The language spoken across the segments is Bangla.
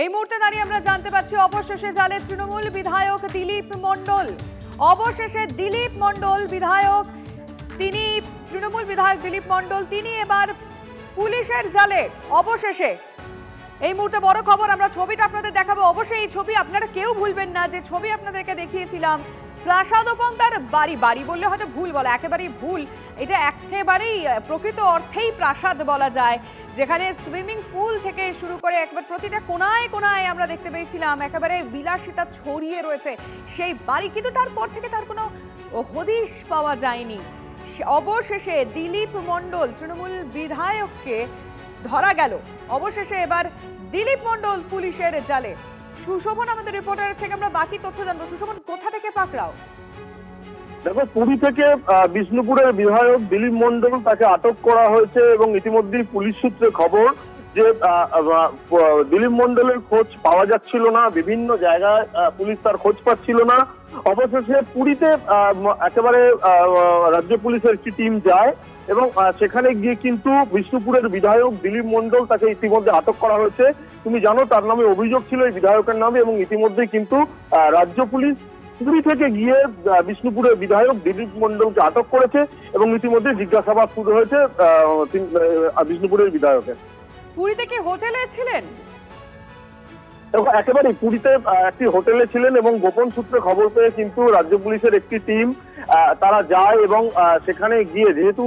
এই মুহূর্তে দাঁড়িয়ে আমরা জানতে পারছি অবশেষে জালে তৃণমূল বিধায়ক দিলীপ মণ্ডল। অবশেষে দিলীপ মণ্ডল বিধায়ক, তিনি তৃণমূল বিধায়ক দিলীপ মণ্ডল, তিনি এবার পুলিশের জালে। অবশেষে এই মুহূর্তে বড় খবর, আমরা ছবিটা আপনাদের দেখাবো। অবশ্যই এই ছবি আপনারা কেউ ভুলবেন না, যে ছবি আপনাদেরকে দেখিয়েছিলাম প্রাসাদ এবং তার বাড়ি। বাড়ি বললে হয়তো ভুল বলা, একেবারেই ভুল, এটা একেবারেই প্রকৃত অর্থেই প্রাসাদ বলা যায়, যেখানে সুইমিং পুল থেকে শুরু করে একবার প্রতিটা কোনায় কোনায় আমরা দেখতে পেয়েছিলাম একেবারে বিলাসিতা ছড়িয়ে রয়েছে সেই বাড়ি। কিন্তু তারপর থেকে তার কোনো হদিশ পাওয়া যায়নি। অবশেষে দিলীপ মণ্ডল তৃণমূল বিধায়ককে ধরা গেল। অবশেষে এবার দিলীপ মণ্ডল পুলিশের জালে। সুশোভন আমাদের রিপোর্টার থেকে আমরা বাকি তথ্য জানবো। সুশোভন, কোথা থেকে পাকড়াও? দেখো, পুরী থেকে বিষ্ণুপুরের বিধায়ক দিলীপ মণ্ডল, তাকে আটক করা হয়েছে এবং ইতিমধ্যেই পুলিশ সূত্রে খবর যে দিলীপ মণ্ডলের খোঁজ পাওয়া যাচ্ছিল না, বিভিন্ন জায়গায় পুলিশ তার খোঁজ পাচ্ছিল না। অবশেষে পুরীতে একেবারে রাজ্য পুলিশের একটি টিম যায় এবং সেখানে গিয়ে কিন্তু বিষ্ণুপুরের বিধায়ক দিলীপ মণ্ডল, তাকে ইতিমধ্যে আটক করা হয়েছে। তুমি জানো তার নামে অভিযোগ ছিল এই বিধায়কের নামে, এবং ইতিমধ্যেই কিন্তু রাজ্য পুলিশ পুরী থেকে গিয়ে বিষ্ণুপুরের বিধায়ক দিলীপ মণ্ডলকে আটক করেছে এবং ইতিমধ্যে জিজ্ঞাসাবাদ শুরু হয়েছে বিষ্ণুপুরের বিধায়কের। পুরীতে কি হোটেলে ছিলেন? একেবারে পুরীতে একটি হোটেলে ছিলেন এবং গোপন সূত্রে খবর পেয়ে কিন্তু রাজ্য পুলিশের একটি টিম তারা যায় এবং সেখানে গিয়ে, যেহেতু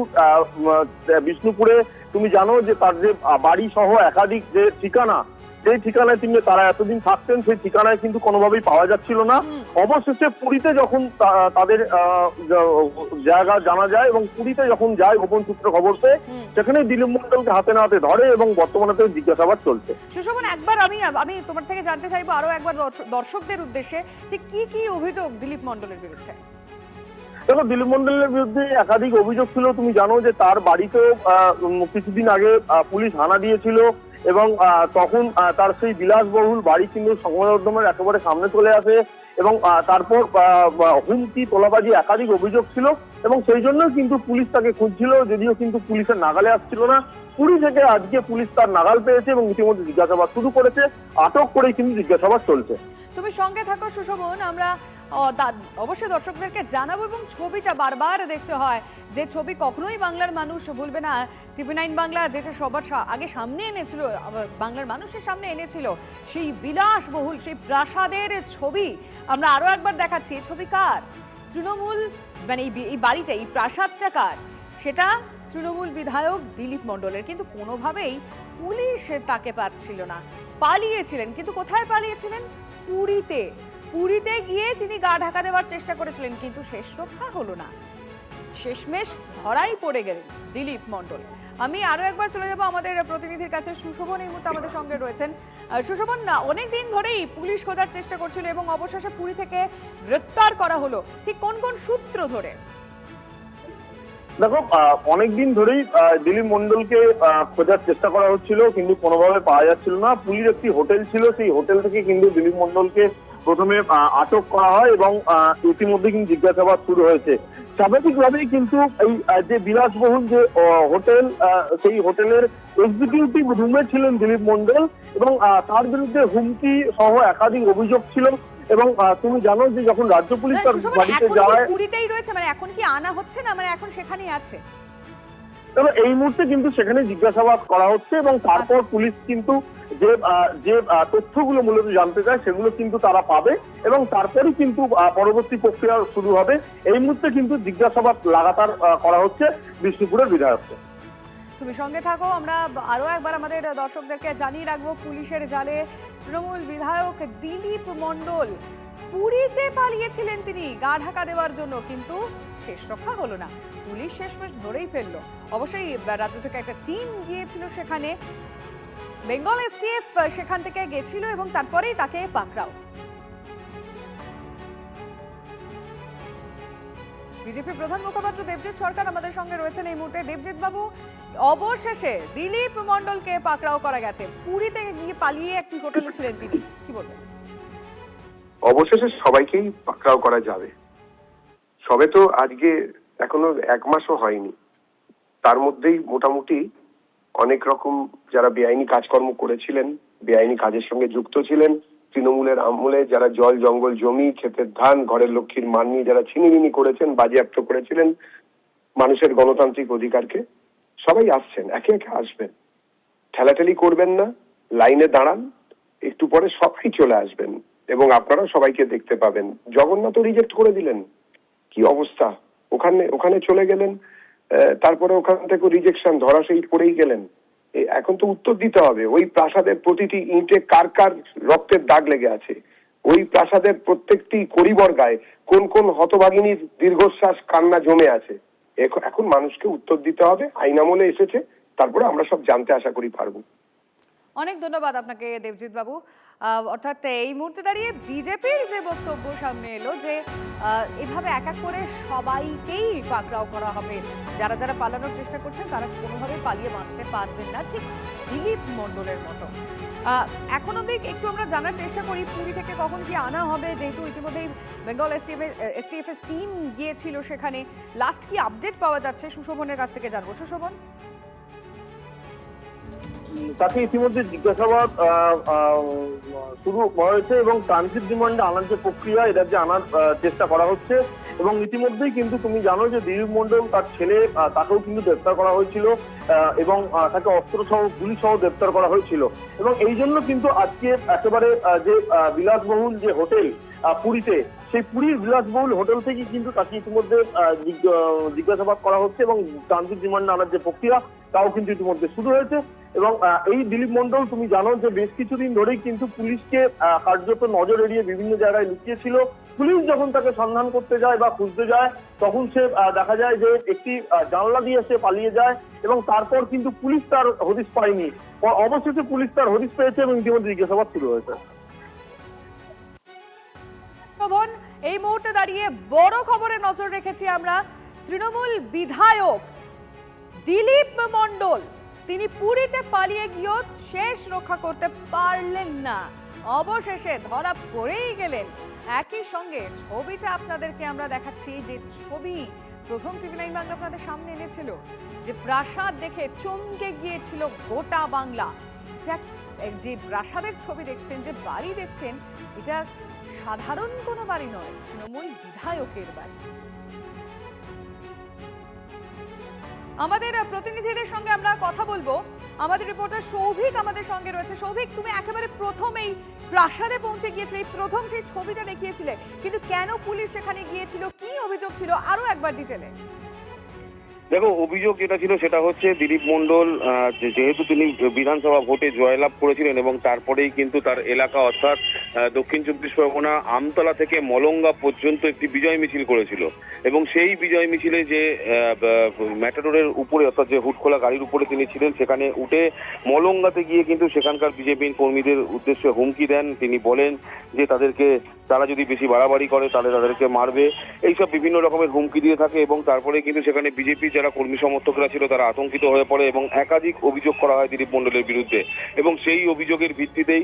বিষ্ণুপুরে তুমি জানো যে তার যে বাড়ি সহ একাধিক যে ঠিকানা, সেই ঠিকানায় তিনি তারা এতদিন থাকতেন, সেই ঠিকানায় কিন্তু কোনোভাবেই পাওয়া যাচ্ছিল না। অবশেষে পুরীতে যখন তাদের জায়গা জানা যায় এবং পুরীতে যখন যায় গোপন সূত্রে খবর পেয়ে, সেখানে দিলীপ মণ্ডলকে হাতে নাতে ধরে এবং বর্তমানে তো জিজ্ঞাসাবাদ চলছে। সুশোভন, একবার আমি তোমার থেকে জানতে চাইবো আরো একবার দর্শকদের উদ্দেশ্যে, যে কি কি অভিযোগ দিলীপ মণ্ডলের বিরুদ্ধে? দেখো, দিলীপ মণ্ডলের বিরুদ্ধে একাধিক অভিযোগ ছিল। তুমি জানো যে তার বাড়িতেও কিছুদিন আগে পুলিশ হানা দিয়েছিল এবং তখন তার সেই বিলাসবহুল বাড়ি কিন্তু সংবাদমাধ্যমের একেবারে সামনে চলে আসে এবং তারপর হুমকি তোলাবাজি একাধিক অভিযোগ ছিল এবং সেই জন্য কিন্তু পুলিশ তাকে খুঁজছিল, যদিও কিন্তু পুলিশের নাগালে আসছিল না। পুরী থেকে আজকে পুলিশ তার নাগাল পেয়েছে এবং ইতিমধ্যে জিজ্ঞাসাবাদ শুরু করেছে। আটক করেই কিন্তু জিজ্ঞাসাবাদ চলছে। তুমি সঙ্গে থাকো সুশোভন, আমরা অবশ্যই দর্শকদেরকে জানাবো এবং ছবিটা বারবার দেখতে হয়, যে ছবি কখনোই বাংলার মানুষ ভুলবে না। TV9 বাংলা যেটা সবার আগে সামনে এনেছিল, বাংলার মানুষের সামনে এনেছিল সেই বিলাসবহুল সেই প্রাসাদের ছবি। আমরা আরো একবার দেখাচ্ছি, এই ছবি কার? তৃণমূল, মানে এই বাড়িটা, এই প্রাসাদটা কার? সেটা তৃণমূল বিধায়ক দিলীপ মণ্ডলের। কিন্তু কোনোভাবেই পুলিশ তাকে পাচ্ছিল না। পালিয়েছিলেন, কিন্তু কোথায় পালিয়েছিলেন? পুরীতে। পুরীতে গিয়ে তিনি গা ঢাকা দেওয়ার চেষ্টা করেছিলেন, কিন্তু শেষ রক্ষা হলো না। শেষমেশ ধরাই পড়ে গেলেন দিলীপ মণ্ডল। আমি আরো একবার চলে যাব আমাদের প্রতিনিধির কাছে। সুশোভন এই মুহূর্তে আমাদের সঙ্গে রয়েছেন। সুশোভন, অনেকদিন ধরেই পুলিশ খোঁজার চেষ্টা করছিল এবং অবশেষে পুরী থেকে গ্রেফতার করা হলো, ঠিক কোন কোন সূত্র ধরে? দেখো, অনেকদিন ধরেই দিলীপ মণ্ডলকে খোঁজার চেষ্টা করা হচ্ছিল, কিন্তু কোনোভাবে পাওয়া যাচ্ছিল না। পুরীর একটি হোটেল ছিল, সেই হোটেল থেকে কিন্তু দিলীপ মণ্ডলকে প্রথমে আটক করা হয় এবং ইতিমধ্যে কিন্তু জিজ্ঞাসাবাদ শুরু হয়েছে। স্বাভাবিকভাবেই কিন্তু এই যে বিলাসবহুল যে হোটেল, সেই হোটেলের এক্সিকিউটিভ রুমে ছিলেন দিলীপ মণ্ডল এবং তার বিরুদ্ধে হুমকি সহ একাধিক অভিযোগ ছিল এবং তুমি জানো যে যখন রাজ্য পুলিশ তার বাড়িতে যায়, পুরীতেই রয়েছে, মানে এখন কি আনা হচ্ছে না, মানে এখন সেখানেই আছে? তবে এই মুহূর্তে কিন্তু সেখানে জিজ্ঞাসাবাদ করা হচ্ছে এবং তারপর পুলিশ কিন্তু যে তথ্যগুলো মূলত জানতে চায় সেগুলো কিন্তু তারা পাবে এবং তারপরেই কিন্তু পরবর্তী প্রক্রিয়া শুরু হবে। এই মুহূর্তে কিন্তু জিজ্ঞাসাবাদ লাগাতার করা হচ্ছে বিষ্ণুপুরের বিধায়ককে। তুমি সঙ্গে থাকো, আমরা আরো একবার আমাদের দর্শকদেরকে জানিয়ে রাখবো, পুলিশের জালে তৃণমূল বিধায়ক দিলীপ মণ্ডল। পুরীতে পালিয়েছিলেন তিনি গা ঢাকা দেওয়ার জন্য, কিন্তু শেষ রক্ষা হলো না। পুলিশ শেষমেশ ধরেই ফেললো। অবশ্যই রাজ্য থেকে একটা টিম গিয়েছিল সেখানে, বেঙ্গল STF সেখান থেকে গেছিল এবং তারপরেই তাকে পাকড়াও। বিজেপি প্রধান মুখপাত্র দেবজিৎ সরকার আমাদের সঙ্গে রয়েছেন এই মুহূর্তে। দেবজিৎ বাবু, অবশেষে দিলীপ মণ্ডলকে পাকড়াও করা গেছে। পুরী থেকে গিয়ে পালিয়ে একটি হোটেলে ছিলেন তিনি, কি বলবেন? অবশেষে সবাইকেই পাকড়াও করা যাবে। সবে তো আজকে এখনো 1 মাসও হয়নি, তার মধ্যেই মোটামুটি অনেক রকম যারা বেআইনি কাজকর্ম করেছিলেন বেআইনি কাজের সঙ্গে যুক্ত ছিলেন। তৃণমূলের আমলে যারা জল জঙ্গল জমি ক্ষেতের ধান ঘরের লক্ষ্মীর মান নিয়ে যারা ছিনিমিনি করেছেন, বাজেয়াপ্ত করেছিলেন মানুষের গণতান্ত্রিক অধিকারকে, সবাই আসছেন, একে একে আসবেন। ঠেলাঠেলি করবেন না, লাইনে দাঁড়ান, একটু পরে সবাই চলে আসবেন এবং আপনারা সবাইকে দেখতে পাবেন। জগন্নাথ রিজেক্ট করে দিলেন, কি অবস্থা, ওখানে চলে গেলেন, তারপরে ওখান থেকে রিজেকশন ধরাশায়ী করেই গেলেন। এখন তো উত্তর দিতে হবে, ওই প্রাসাদের প্রতিটি ইঁটে কার কার রক্তের দাগ লেগে আছে, ওই প্রাসাদের প্রত্যেকটি করিবর গায়ে কোন কোন হতভাগিনীর দীর্ঘশ্বাস কান্না জমে আছে। এখন মানুষকে উত্তর দিতে হবে। আইন আমলে এসেছে, তারপরে আমরা সব জানতে আশা করি পারবো। অনেক ধন্যবাদ আপনাকে দেবজিৎ বাবু। অর্থাৎ এই মুহূর্তে দাঁড়িয়ে বিজেপির যে বক্তব্য সামনে এলো যে এভাবে এক এক করে সবাইকেই পাকড়াও করা হবে, যারা যারা পালানোর চেষ্টা করছেন তারা কোনোভাবে পালিয়ে বাঁচতে পারবেন না, ঠিক দিলীপ মণ্ডলের মতো। এখন অবধি একটু আমরা জানার চেষ্টা করি পুরী থেকে কখন কি আনা হবে, যেহেতু ইতিমধ্যেই বেঙ্গল এসটিএফ এর টিম গিয়েছিল সেখানে। লাস্ট কি আপডেট পাওয়া যাচ্ছে সুশোভনের কাছ থেকে জানবো। সুশোভন, তাকে ইতিমধ্যে জিজ্ঞাসাবাদ শুরু হয়েছে এবং ট্রানজিট রিমান্ডে আনার যে প্রক্রিয়া, এটা যে আনার চেষ্টা করা হচ্ছে। এবং ইতিমধ্যেই কিন্তু তুমি জানো যে দিলীপ মণ্ডল তার ছেলে, তাকেও কিন্তু গ্রেপ্তার করা হয়েছিল এবং তাকে অস্ত্র সহ গুলি সহ গ্রেপ্তার করা হয়েছিল। এবং এই জন্য কিন্তু আজকে একেবারে যে বিলাসবহুল যে হোটেল পুরীতে, সেই পুরীর বিলাসবহুল হোটেল থেকে কিন্তু তাকে ইতিমধ্যে জিজ্ঞাসাবাদ করা হচ্ছে এবং ট্রানজিট রিমান্ডে আনার যে প্রক্রিয়া তাও কিন্তু ইতিমধ্যে শুরু হয়েছে। এবং এই দিলীপ মণ্ডল তুমি জানো যে বেশ কিছুদিন ধরেই কিন্তু পুলিশকে কার্যত নজর এড়িয়ে বিভিন্ন জায়গায় লুকিয়েছিল। পুলিশ যখন তাকে সন্ধান করতে যায় বা খুঁজতে যায়, তখন সে দেখা যায় যে একটি জানলা দিয়ে সে পালিয়ে যায় এবং তারপর কিন্তু পুলিশ তার হদিশ পায়নি। অবশেষে পুলিশ তার হদিশ পেয়েছে এবং ইতিমধ্যে জিজ্ঞাসাবাদ শুরু হয়েছে। এই মুহূর্তে দাঁড়িয়ে বড় খবরে নজর রেখেছি আমরা। তৃণমূল বিধায়ক দিলীপ মণ্ডল তিনি পুরীতে পালিয়ে গিয়েও শেষ রক্ষা করতে পারলেন না, অবশেষে ধরা পড়েই গেলেন। একই সঙ্গে ছবিটা আপনাদেরকে আমরা দেখাচ্ছি, যে ছবি প্রথম টিভি9 বাংলা আপনাদের সামনে এনেছিল, যে প্রাসাদ দেখে চমকে গিয়েছিল গোটা বাংলা। এটা যে প্রাসাদের ছবি দেখছেন, যে বাড়ি দেখছেন, এটা সাধারণ কোনো বাড়ি নয়, তৃণমূল বিধায়কের বাড়ি। আমাদের প্রতিনিধিদের সঙ্গে আমরা কথা বলবো। আমাদের রিপোর্টার সৌভিক আমাদের সঙ্গে রয়েছে। সৌভিক, তুমি একেবারে প্রথম এই প্রাসাদে পৌঁছে গিয়েছিলে, প্রথম সেই ছবিটা দেখিয়েছিলে, কিন্তু কেন পুলিশ সেখানে গিয়েছিল, কি অভিযোগ ছিল, আরো একবার ডিটেলে। দেখো, অভিযোগ যেটা ছিল সেটা হচ্ছে দিলীপ মণ্ডল যেহেতু তিনি বিধানসভা ভোটে জয়লাভ করেছিলেন এবং তারপরেই কিন্তু তার এলাকা অর্থাৎ দক্ষিণ চব্বিশ পরগনা আমতলা থেকে মলঙ্গা পর্যন্ত একটি বিজয় মিছিল করেছিল এবং সেই বিজয় মিছিলে যে ম্যাটাডোরের উপরে অর্থাৎ যে হুডখোলা গাড়ির উপরে তিনি ছিলেন, সেখানে উঠে মলঙ্গাতে গিয়ে কিন্তু সেখানকার বিজেপির কর্মীদের উদ্দেশ্যে হুমকি দেন। তিনি বলেন যে তারা যদি বেশি বাড়াবাড়ি করে তাহলে তাদেরকে মারবে, এইসব বিভিন্ন রকমের হুমকি দিয়ে থাকে এবং তারপরে কিন্তু সেখানে বিজেপির যারা কর্মী সমর্থকরা ছিল তারা আতঙ্কিত হয়ে পড়ে এবং একাধিক অভিযোগ করা হয় দিলীপ মণ্ডলের বিরুদ্ধে এবং সেই অভিযোগের ভিত্তিতেই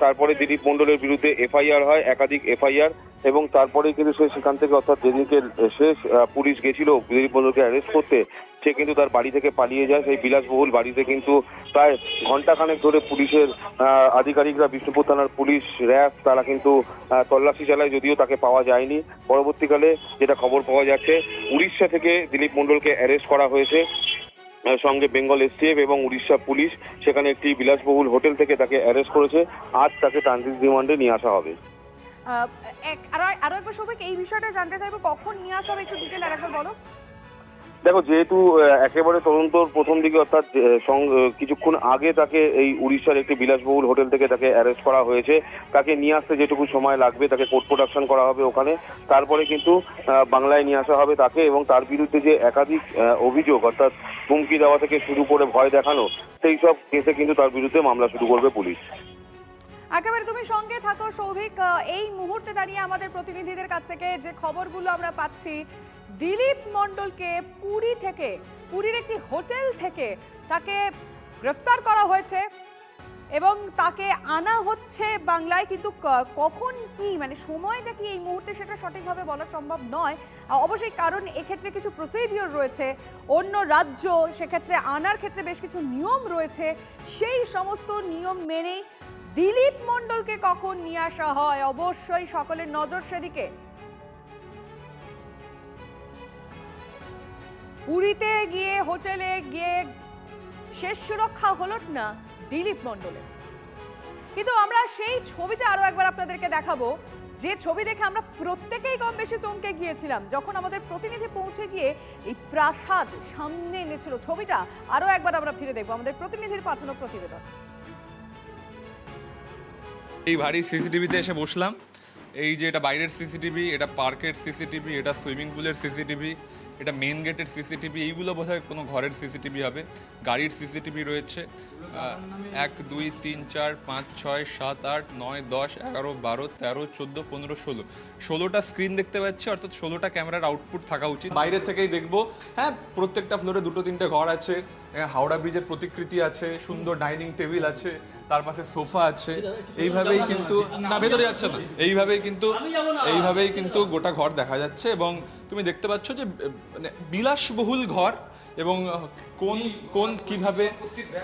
তারপরে দিলীপ মণ্ডলের বিরুদ্ধে এফআইআর হয়, একাধিক এফআইআর। এবং তারপরে কিন্তু সে সেখান থেকে অর্থাৎ যেদিনকে শেষ পুলিশ গেছিল দিলীপ মণ্ডলকে অ্যারেস্ট করতে, সে কিন্তু তার বাড়ি থেকে পালিয়ে যায়। সেই বিলাসবহুল বাড়িতে কিন্তু প্রায় ঘন্টাখানেক ধরে পুলিশের আধিকারিকরা, বিষ্ণুপুর থানার পুলিশ, র্যাব, তারা কিন্তু তল্লাশি চালায়, যদিও তাকে পাওয়া যায়নি। পরবর্তীকালে যেটা খবর পাওয়া যাচ্ছে, উড়িষ্যা থেকে দিলীপ মণ্ডলকে অ্যারেস্ট করা হয়েছে, সঙ্গে বেঙ্গল এসটিএফ এবং উড়িষ্যা পুলিশ সেখানে একটি বিলাসবহুল হোটেল থেকে তাকে অ্যারেস্ট করেছে। আজ তাকে ট্রানজিট রিমান্ডে নিয়ে আসা হবে। আরো একবার সবাই এই বিষয়টা জানতে চাইবো, কখন নিয়ে আসা হবে, একটু ডিটেইল আরেকবার বলো। দেখো, যেহেতু একেবারে তদন্তর প্রথম দিকে অর্থাৎ কিছুক্ষণ আগে তাকে এই উড়িষ্যার একটি বিলাসবহুল হোটেল থেকে তাকে অ্যারেস্ট করা হয়েছে, তাকে নিয়ে আসতে যেটুকু সময় লাগবে তাকে কোর্ট প্রোডাকশন করা হবে ওখানে, তারপরে কিন্তু বাংলায় নিয়ে আসা হবে তাকে। এবং তার বিরুদ্ধে যে একাধিক অভিযোগ অর্থাৎ হুমকি দেওয়া থেকে শুরু করে ভয় দেখানো, সেই সব কেসে কিন্তু তার বিরুদ্ধে মামলা শুরু করবে পুলিশ। একেবারে তুমি সঙ্গে থাকো সৌভিক। এই মুহূর্তে দাঁড়িয়ে আমাদের প্রতিনিধিদের কাছ থেকে যে খবরগুলো আমরা পাচ্ছি, দিলীপ মণ্ডলকে পুরীর একটি হোটেল থেকে তাকে গ্রেফতার করা হয়েছে এবং তাকে আনা হচ্ছে বাংলায়, কিন্তু কখন কি মানে সময়টা কি এই মুহূর্তে সেটা সঠিকভাবে বলা সম্ভব নয় অবশ্যই, কারণ এক্ষেত্রে কিছু প্রসিডিওর রয়েছে, অন্য রাজ্য সেক্ষেত্রে আনার ক্ষেত্রে বেশ কিছু নিয়ম রয়েছে, সেই সমস্ত নিয়ম মেনেই দিলীপ মণ্ডলকে কখন নিয়ে আসা হয় অবশ্যই সকলের নজর সেদিকে। পুরীতে গিয়ে হোটেলে গিয়ে শেষ সুরক্ষা হলো না দিলীপ মণ্ডলের, কিন্তু আমরা সেই ছবিটা আরো একবার আপনাদেরকে দেখাবো, যে ছবি দেখে আমরা প্রত্যেকেই কম বেশি চমকে গিয়েছিলাম যখন আমাদের প্রতিনিধি পৌঁছে গিয়ে এই প্রাসাদ সামনে এনেছিল। ছবিটা আরো একবার আমরা ফিরে দেখবো, আমাদের প্রতিনিধির পাঠানো প্রতিবেদন। এই বাড়ির সিসিটিভিতে এসে বসলাম। এই যে এটা বাইরের সিসিটিভি, এটা পার্কের সিসিটিভি, এটা সুইমিং পুলের সিসিটিভি, এটা মেন গেটের সিসিটিভি, এইগুলো বোধহয় কোনো ঘরের সিসিটিভি হবে। গাড়ির সিসিটিভি রয়েছে 1 2 3 4 5 6 7 8 9 10 11 12 13 14 15 16 16টা স্ক্রিন দেখতে পাচ্ছি, অর্থাৎ 16টা ক্যামেরার আউটপুট থাকা উচিত। বাইরে থেকেই দেখবো। হ্যাঁ, প্রত্যেকটা ফ্লোরে 2-3টে ঘর আছে, হাওড়া ব্রিজের প্রতিকৃতি আছে, সুন্দর ডাইনিং টেবিল আছে, তার পাশে সোফা আছে। এইভাবেই কিন্তু না, ভেতরে যাচ্ছে না, এইভাবেই কিন্তু গোটা ঘর দেখা যাচ্ছে। এবং তুমি দেখতে পাচ্ছ যে মানে বিলাসবহুল ঘর, এবং কোন কোন কিভাবে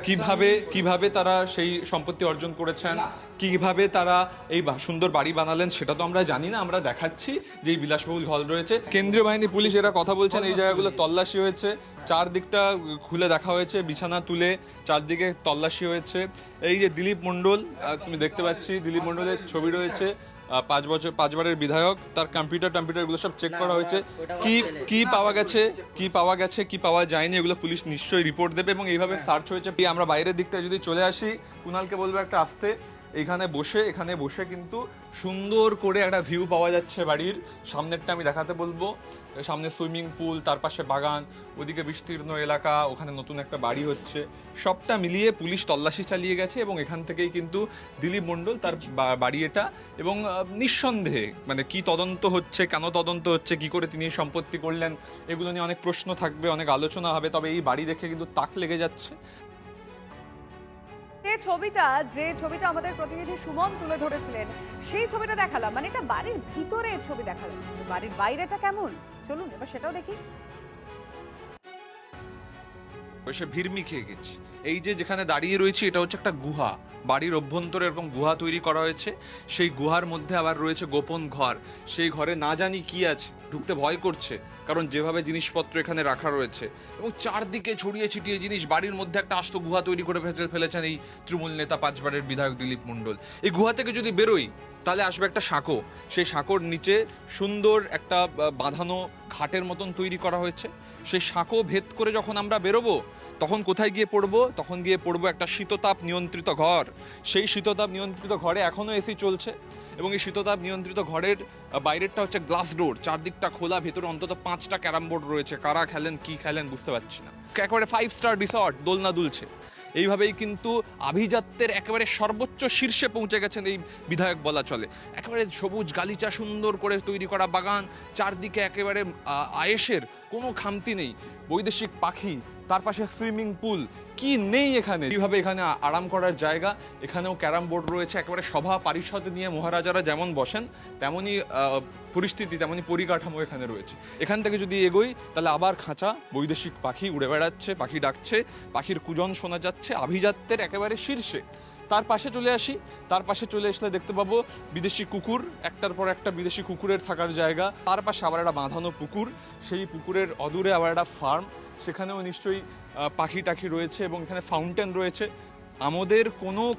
কিভাবে কিভাবে তারা সেই সম্পত্তি অর্জন করেছেন, কিভাবে তারা এই সুন্দর বাড়ি বানালেন সেটা তো আমরা জানি না, আমরা দেখাচ্ছি যে এই বিলাসবহুল ঘর রয়েছে। কেন্দ্রীয় বাহিনী পুলিশ এরা কথা বলছেন, এই জায়গাগুলো তল্লাশি হয়েছে, চারদিকটা খুলে দেখা হয়েছে, বিছানা তুলে চারদিকে তল্লাশি হয়েছে। এই যে দিলীপ মণ্ডল, তুমি দেখতে পাচ্ছি দিলীপ মণ্ডলের ছবি রয়েছে, 5 বারের বিধায়ক, তার কম্পিউটারগুলো সব চেক করা হয়েছে। কি পাওয়া গেছে, কি পাওয়া যায়নি, এগুলো পুলিশ নিশ্চয়ই রিপোর্ট দেবে। এবং এইভাবে সার্চ হয়েছে। আমরা বাইরের দিকটা যদি চলে আসি, কুণালকে বলবো একটা আসতে। এখানে বসে কিন্তু সুন্দর করে একটা ভিউ পাওয়া যাচ্ছে বাড়ির সামনেরটা, আমি দেখাতে বলবো। সামনে সুইমিং পুল, তার পাশে বাগান, ওদিকে বিস্তীর্ণ এলাকা, ওখানে নতুন একটা বাড়ি হচ্ছে। সবটা মিলিয়ে পুলিশ তল্লাশি চালিয়ে গেছে, এবং এখান থেকেই কিন্তু দিলীপ মণ্ডল তার বাড়ি এটা। এবং নিঃসন্দেহে মানে কি তদন্ত হচ্ছে, কেন তদন্ত হচ্ছে, কি করে তিনি সম্পত্তি করলেন, এগুলো নিয়ে অনেক প্রশ্ন থাকবে, অনেক আলোচনা হবে। তবে এই বাড়ি দেখে কিন্তু তাক লেগে যাচ্ছে। যে ছবিটা আমাদের প্রতিনিধি সুমন তুলে ধরেছিলেন, সেই ছবিটা দেখালাম, মানে এটা বাড়ির ভিতরের ছবি দেখালাম, বাড়ির বাইরেটা কেমন চলুন এবার সেটাও দেখি। এসে ভিড়মি খেয়ে গেছি। এই যে যেখানে দাঁড়িয়ে রয়েছে, এটা হচ্ছে একটা গুহা, বাড়ির অভ্যন্তরে এরকম গুহা তৈরি করা হয়েছে। সেই গুহার মধ্যে আবার রয়েছে গোপন ঘর, সেই ঘরে না জানি কি আছে, ঢুকতে ভয় করছে, কারণ যেভাবে জিনিসপত্র এখানে রাখা রয়েছে। এবং চারদিকে ছড়িয়ে ছিটিয়ে জিনিস, বাড়ির মধ্যে একটা আস্ত গুহা তৈরি করে ফেলেছেন এই তৃণমূল নেতা 5 বারের বিধায়ক দিলীপ মণ্ডল। এই গুহা থেকে যদি বেরোই তাহলে আসবে একটা সাঁকো, সেই সাঁকোর নিচে সুন্দর একটা বাঁধানো ঘাটের মতন তৈরি করা হয়েছে। সেই সাঁকো ভেদ করে যখন আমরা বেরোবো, তখন কোথায় গিয়ে পড়বো? তখন গিয়ে পড়বো একটা শীততাপ নিয়ন্ত্রিত ঘর। সেই শীততাপ নিয়ন্ত্রিত ঘরে এখনও এসি চলছে, এবং এই শীততাপ নিয়ন্ত্রিত ঘরের বাইরেরটা হচ্ছে গ্লাস ডোর, চারদিকটা খোলা, ভেতরে অন্তত 5টা ক্যারাম বোর্ড রয়েছে। কারা খেলেন, কি খেলেন বুঝতে পারছি না। একেবারে 5 স্টার রিসর্ট, দোলনা দুলছে। এইভাবেই কিন্তু আভিজাত্যের একেবারে সর্বোচ্চ শীর্ষে পৌঁছে গেছেন এই বিধায়ক বলা চলে। একেবারে সবুজ গালিচা, সুন্দর করে তৈরি করা বাগান, চারদিকে একেবারে আয়েশের কোনো খামতি নেই, বৈদেশিক পাখি, তার পাশে সুইমিং পুল, কি নেই এখানে। এইভাবে এখানে আরাম করার জায়গা, এখানেও ক্যারাম বোর্ড রয়েছে। একেবারে সভা পারিষদ নিয়ে মহারাজারা যেমন বসেন তেমনই পরিস্থিতি, তেমনই পরিকাঠামো এখানে রয়েছে। এখান থেকে যদি এগোই তাহলে আবার খাঁচা, বৈদেশিক পাখি উড়ে বেড়াচ্ছে, পাখি ডাকছে, পাখির কুজন শোনা যাচ্ছে, আভিজাত্যের একেবারে শীর্ষে। তার পাশে চলে আসি, তার পাশে চলে আসলে দেখতে পাবো বিদেশি কুকুর, একটার পর একটা বিদেশি কুকুরের থাকার জায়গা। তার পাশে আবার একটা বাঁধানো পুকুর, সেই পুকুরের অদূরে আবার একটা ফার্ম, সেখানেও নিশ্চয়ই পাখি টাখি রয়েছে, এবং এখানে ফাউন্টেন রয়েছে। আমাদের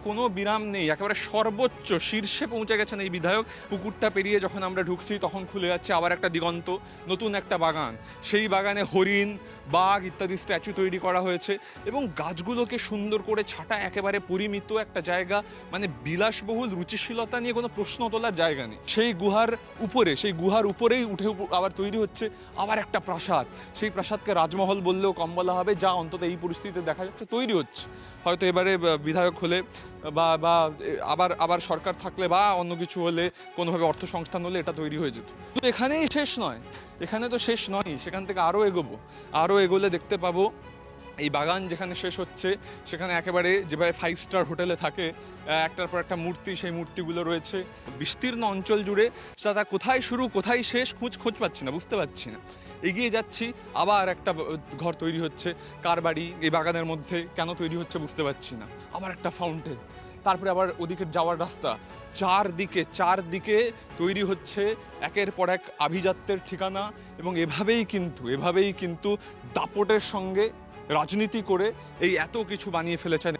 কোনো বিরাম নেই, একেবারে সর্বোচ্চ শীর্ষে পৌঁছে গেছেন এই বিধায়ক। পুকুরটা পেরিয়ে যখন আমরা ঢুকছি তখন খুলে যাচ্ছে আবার একটা দিগন্ত, নতুন একটা বাগান। সেই বাগানে হরিণ, বাঘ ইত্যাদি স্ট্যাচু তৈরি করা হয়েছে, এবং গাছগুলোকে সুন্দর করে ছাটা, একেবারে পরিমিত একটা জায়গা। মানে বিলাসবহুল, রুচিশীলতা নিয়ে কোনো প্রশ্ন তোলার জায়গা নেই। সেই গুহার উপরেই উঠে আবার তৈরি হচ্ছে আবার একটা প্রাসাদ। সেই প্রাসাদকে রাজমহল বললেও কম বলা হবে, যা অন্তত এই পরিস্থিতিতে দেখা যাচ্ছে তৈরি হচ্ছে। হয়তো এবারে বিধায়ক হলে বা আবার সরকার থাকলে বা অন্য কিছু হলে, কোনোভাবে অর্থ সংস্থান হলে এটা তৈরি হয়ে যেত। কিন্তু এখানেই শেষ নয়, এখানে তো শেষ নয়, সেখান থেকে আরও এগোলে দেখতে পাবো এই বাগান যেখানে শেষ হচ্ছে সেখানে একেবারে যেভাবে 5 স্টার হোটেলে থাকে একটার পর একটা মূর্তি, সেই মূর্তিগুলো রয়েছে বিস্তীর্ণ অঞ্চল জুড়ে। সেটা কোথায় শুরু কোথায় শেষ খোঁজ পাচ্ছি না, বুঝতে পারছি না। এগিয়ে যাচ্ছি, আবার একটা ঘর তৈরি হচ্ছে, কার বাড়ি এই বাগানের মধ্যে, কেন তৈরি হচ্ছে বুঝতে পারছি না। আবার একটা ফাউন্টেন, তারপরে আবার ওদিকে যাওয়ার রাস্তা, চারদিকে তৈরি হচ্ছে একের পর এক আভিজাত্যের ঠিকানা। এবং এভাবেই কিন্তু দাপটের সঙ্গে রাজনীতি করে এই এত কিছু বানিয়ে ফেলেছেন।